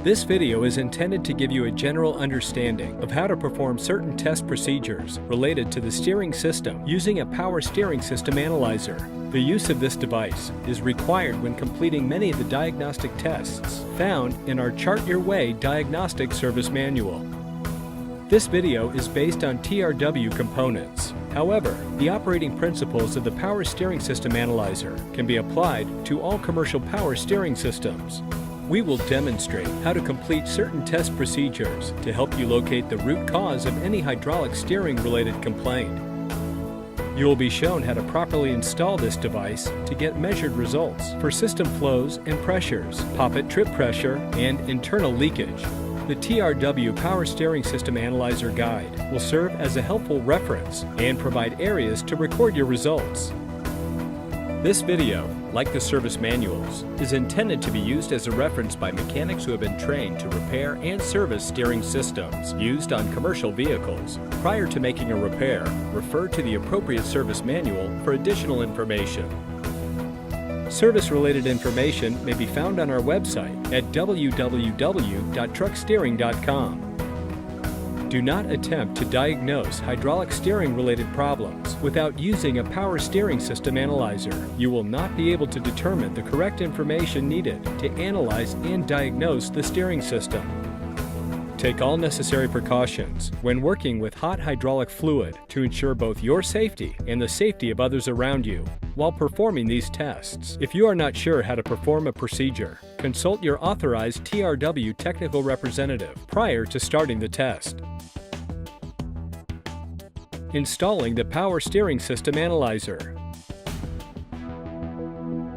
This video is intended to give you a general understanding of how to perform certain test procedures related to the steering system using a power steering system analyzer. The use of this device is required when completing many of the diagnostic tests found in our Chart Your Way diagnostic service manual. This video is based on TRW components. However, the operating principles of the Power Steering System Analyzer can be applied to all commercial power steering systems. We will demonstrate how to complete certain test procedures to help you locate the root cause of any hydraulic steering-related complaint. You will be shown how to properly install this device to get measured results for system flows and pressures, poppet trip pressure, and internal leakage. The TRW Power Steering System Analyzer Guide will serve as a helpful reference and provide areas to record your results. This video, like the service manuals, is intended to be used as a reference by mechanics who have been trained to repair and service steering systems used on commercial vehicles. Prior to making a repair, refer to the appropriate service manual for additional information. Service-related information may be found on our website at www.trucksteering.com. Do not attempt to diagnose hydraulic steering-related problems without using a power steering system analyzer. You will not be able to determine the correct information needed to analyze and diagnose the steering system. Take all necessary precautions when working with hot hydraulic fluid to ensure both your safety and the safety of others around you while performing these tests. If you are not sure how to perform a procedure, consult your authorized TRW technical representative prior to starting the test. Installing the Power Steering System Analyzer.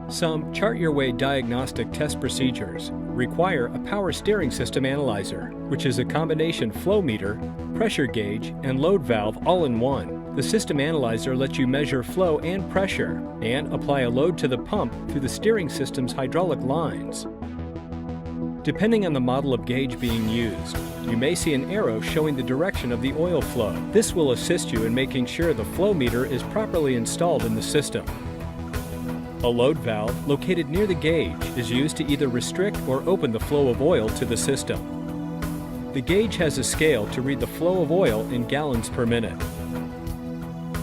Some Chart Your Way diagnostic test procedures require a power steering system analyzer, which is a combination flow meter, pressure gauge, and load valve all in one. The system analyzer lets you measure flow and pressure and apply a load to the pump through the steering system's hydraulic lines. Depending on the model of gauge being used, you may see an arrow showing the direction of the oil flow. This will assist you in making sure the flow meter is properly installed in the system. A load valve located near the gauge is used to either restrict or open the flow of oil to the system. The gauge has a scale to read the flow of oil in gallons per minute.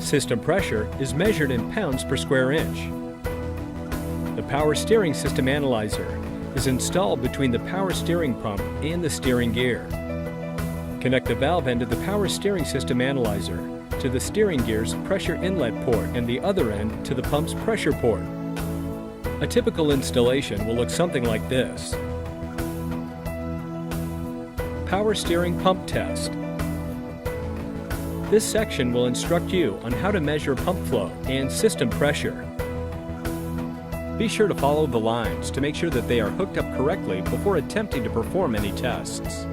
System pressure is measured in pounds per square inch. The Power Steering System Analyzer is installed between the power steering pump and the steering gear. Connect the valve end of the Power Steering System Analyzer to the steering gear's pressure inlet port and the other end to the pump's pressure port. A typical installation will look something like this. Power Steering Pump Test. This section will instruct you on how to measure pump flow and system pressure. Be sure to follow the lines to make sure that they are hooked up correctly before attempting to perform any tests.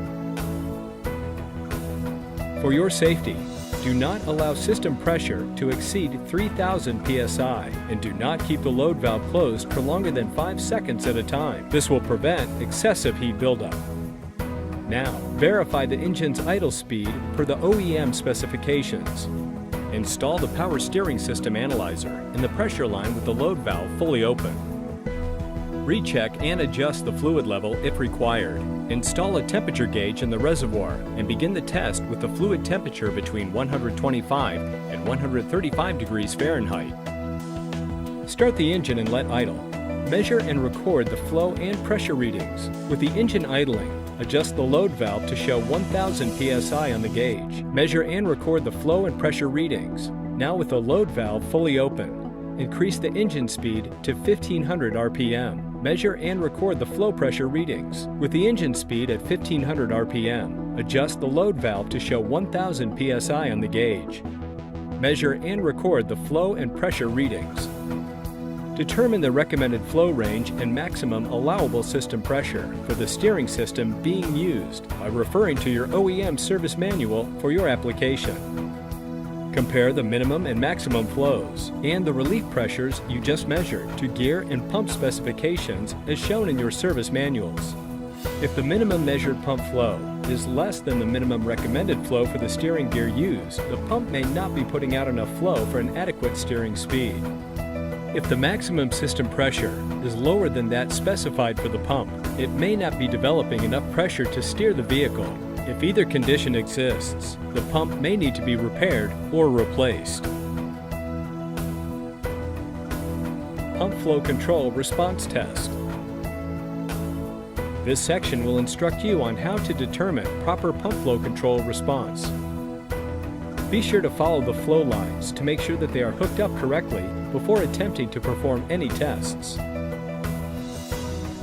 For your safety, do not allow system pressure to exceed 3,000 psi and do not keep the load valve closed for longer than 5 seconds at a time. This will prevent excessive heat buildup. Now, verify the engine's idle speed per the OEM specifications. Install the Power Steering System Analyzer in the pressure line with the load valve fully open. Recheck and adjust the fluid level if required. Install a temperature gauge in the reservoir and begin the test with the fluid temperature between 125 and 135 degrees Fahrenheit. Start the engine and let idle. Measure and record the flow and pressure readings. With the engine idling, adjust the load valve to show 1,000 psi on the gauge. Measure and record the flow and pressure readings. Now with the load valve fully open, increase the engine speed to 1,500 RPM. Measure and record the flow pressure readings. With the engine speed at 1,500 RPM, adjust the load valve to show 1,000 psi on the gauge. Measure and record the flow and pressure readings. Determine the recommended flow range and maximum allowable system pressure for the steering system being used by referring to your OEM service manual for your application. Compare the minimum and maximum flows and the relief pressures you just measured to gear and pump specifications as shown in your service manuals. If the minimum measured pump flow is less than the minimum recommended flow for the steering gear used, the pump may not be putting out enough flow for an adequate steering speed. If the maximum system pressure is lower than that specified for the pump, it may not be developing enough pressure to steer the vehicle. If either condition exists, the pump may need to be repaired or replaced. Pump flow control response test. This section will instruct you on how to determine proper pump flow control response. Be sure to follow the flow lines to make sure that they are hooked up correctly before attempting to perform any tests.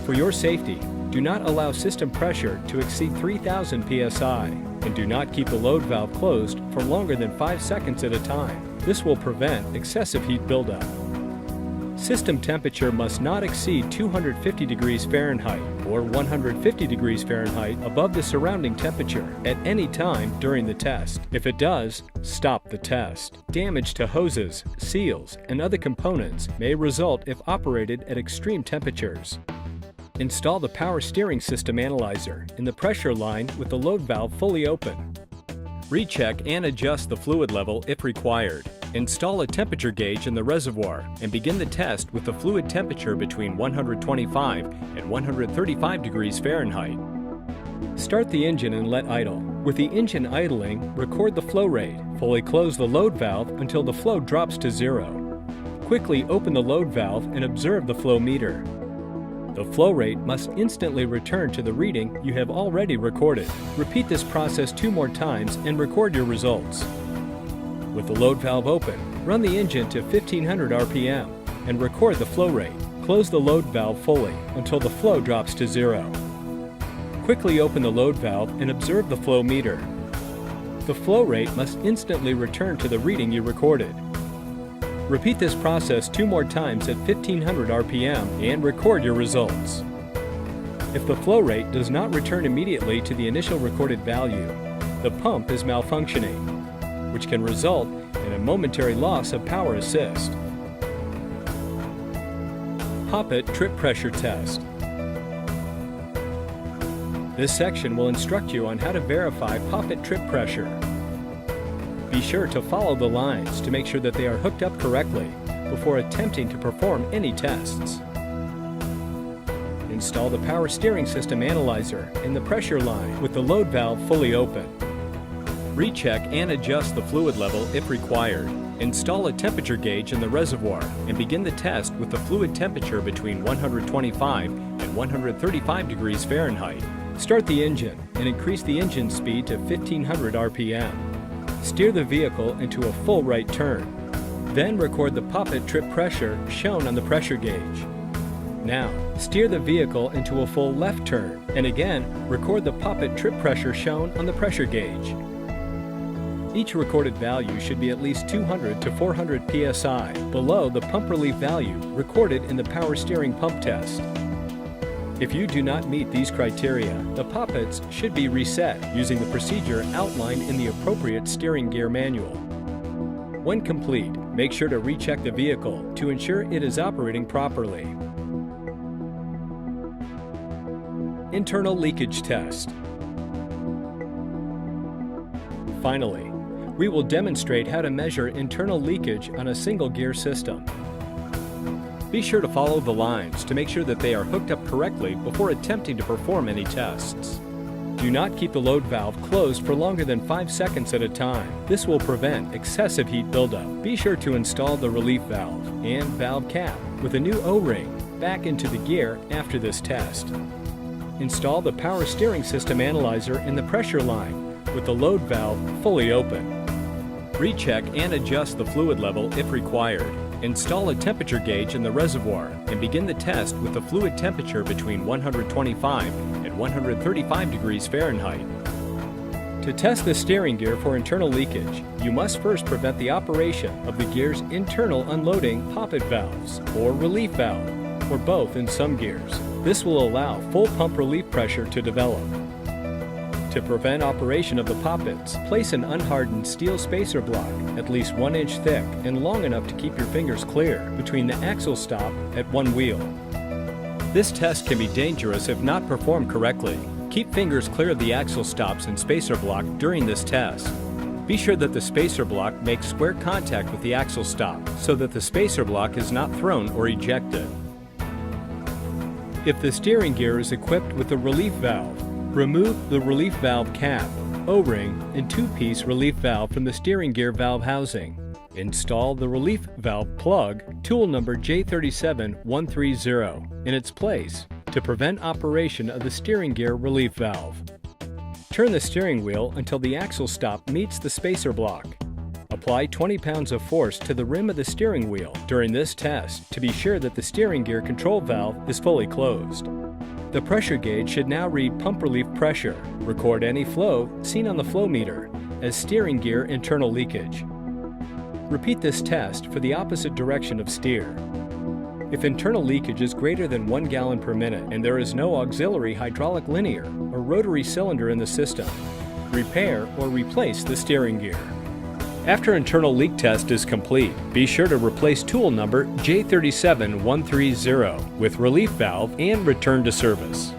For your safety, do not allow system pressure to exceed 3,000 psi, and do not keep the load valve closed for longer than 5 seconds at a time. This will prevent excessive heat buildup. System temperature must not exceed 250 degrees Fahrenheit or 150 degrees Fahrenheit above the surrounding temperature at any time during the test. If it does, stop the test. Damage to hoses, seals, and other components may result if operated at extreme temperatures. Install the power steering system analyzer in the pressure line with the load valve fully open. Recheck and adjust the fluid level if required. Install a temperature gauge in the reservoir and begin the test with the fluid temperature between 125 and 135 degrees Fahrenheit. Start the engine and let idle. With the engine idling, record the flow rate. Fully close the load valve until the flow drops to 0. Quickly open the load valve and observe the flow meter. The flow rate must instantly return to the reading you have already recorded. Repeat this process 2 more times and record your results. With the load valve open, run the engine to 1500 RPM and record the flow rate. Close the load valve fully until the flow drops to 0. Quickly open the load valve and observe the flow meter. The flow rate must instantly return to the reading you recorded. Repeat this process 2 more times at 1500 RPM and record your results. If the flow rate does not return immediately to the initial recorded value, the pump is malfunctioning, which can result in a momentary loss of power assist. Poppet trip pressure test. This section will instruct you on how to verify poppet trip pressure. Be sure to follow the lines to make sure that they are hooked up correctly before attempting to perform any tests. Install the power steering system analyzer in the pressure line with the load valve fully open. Recheck and adjust the fluid level if required. Install a temperature gauge in the reservoir and begin the test with the fluid temperature between 125 and 135 degrees Fahrenheit. Start the engine and increase the engine speed to 1500 RPM. Steer the vehicle into a full right turn. Then record the poppet trip pressure shown on the pressure gauge. Now, steer the vehicle into a full left turn, and again, record the poppet trip pressure shown on the pressure gauge. Each recorded value should be at least 200 to 400 psi below the pump relief value recorded in the power steering pump test. If you do not meet these criteria, the poppets should be reset using the procedure outlined in the appropriate steering gear manual. When complete, make sure to recheck the vehicle to ensure it is operating properly. Internal leakage test. Finally, we will demonstrate how to measure internal leakage on a single gear system. Be sure to follow the lines to make sure that they are hooked up correctly before attempting to perform any tests. Do not keep the load valve closed for longer than 5 seconds at a time. This will prevent excessive heat buildup. Be sure to install the relief valve and valve cap with a new O-ring back into the gear after this test. Install the power steering system analyzer in the pressure line with the load valve fully open. Recheck and adjust the fluid level if required. Install a temperature gauge in the reservoir and begin the test with the fluid temperature between 125 and 135 degrees Fahrenheit. To test the steering gear for internal leakage, you must first prevent the operation of the gear's internal unloading poppet valves or relief valve, or both in some gears. This will allow full pump relief pressure to develop. To prevent operation of the poppets, place an unhardened steel spacer block at least 1 inch thick and long enough to keep your fingers clear between the axle stop at one wheel. This test can be dangerous if not performed correctly. Keep fingers clear of the axle stops and spacer block during this test. Be sure that the spacer block makes square contact with the axle stop so that the spacer block is not thrown or ejected. If the steering gear is equipped with a relief valve, remove the relief valve cap, O-ring, and two-piece relief valve from the steering gear valve housing. Install the relief valve plug, tool number J37130, in its place to prevent operation of the steering gear relief valve. Turn the steering wheel until the axle stop meets the spacer block. Apply 20 pounds of force to the rim of the steering wheel during this test to be sure that the steering gear control valve is fully closed. The pressure gauge should now read pump relief pressure. Record any flow seen on the flow meter as steering gear internal leakage. Repeat this test for the opposite direction of steer. If internal leakage is greater than 1 gallon per minute and there is no auxiliary hydraulic linear or rotary cylinder in the system, repair or replace the steering gear. After internal leak test is complete, be sure to replace tool number J37130 with relief valve and return to service.